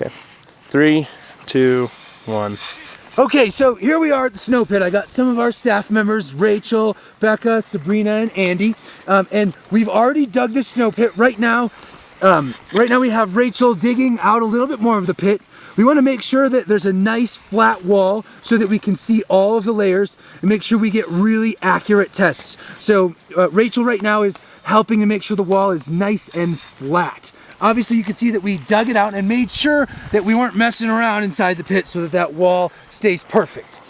Okay, 3, 2, 1. Okay, so here we are at the snow pit. I got some of our staff members, Rachel, Becca, Sabrina, and Andy. And we've already dug the snow pit. Right now we have Rachel digging out a little bit more of the pit. We want to make sure that there's a nice flat wall so that we can see all of the layers and make sure we get really accurate tests. So Rachel right now is helping to make sure the wall is nice and flat. Obviously you can see that we dug it out and made sure that we weren't messing around inside the pit so that that wall stays perfect.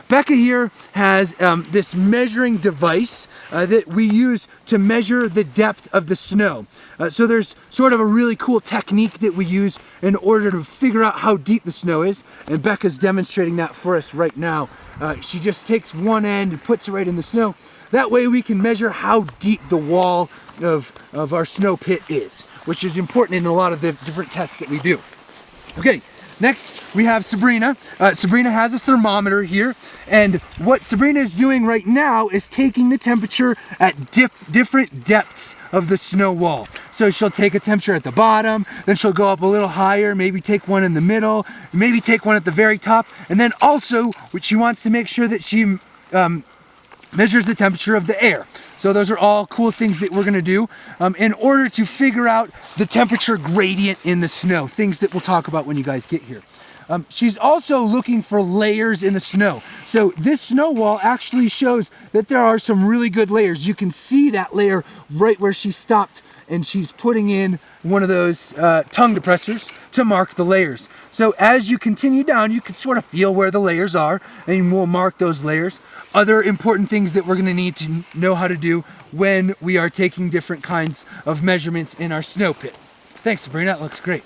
Becca here has this measuring device that we use to measure the depth of the snow. So there's sort of a really cool technique that we use in order to figure out how deep the snow is, and Becca's demonstrating that for us right now. She just takes one end and puts it right in the snow. That way we can measure how deep the wall of our snow pit is, which is important in a lot of the different tests that we do. Okay, next we have Sabrina. Sabrina has a thermometer here, and what Sabrina is doing right now is taking the temperature at different depths of the snow wall. So she'll take a temperature at the bottom, then she'll go up a little higher, maybe take one in the middle, maybe take one at the very top, and then also what she wants to make sure that she measures the temperature of the air. So those are all cool things that we're gonna do in order to figure out the temperature gradient in the snow, things that we'll talk about when you guys get here. She's also looking for layers in the snow. So this snow wall actually shows that there are some really good layers. You can see that layer right where she stopped, and she's putting in one of those tongue depressors to mark the layers. So as you continue down, you can sort of feel where the layers are, and we'll mark those layers. Other important things that we're gonna need to know how to do when we are taking different kinds of measurements in our snow pit. Thanks, Sabrina, that looks great.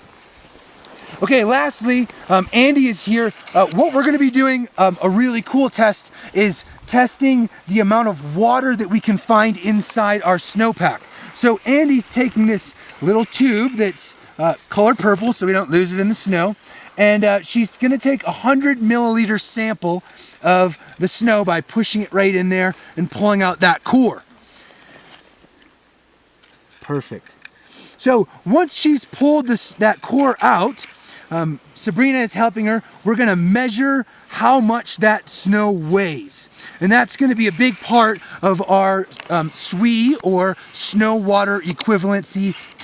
Okay, lastly, Andy is here. What we're gonna be doing, a really cool test, is testing the amount of water that we can find inside our snowpack. So Andy's taking this little tube that's colored purple so we don't lose it in the snow, and she's gonna take a 100 milliliter sample of the snow by pushing it right in there and pulling out that core. Perfect. So once she's pulled that core out, Sabrina is helping her. We're gonna measure how much that snow weighs. And that's gonna be a big part of our SWE, or snow water equivalency test.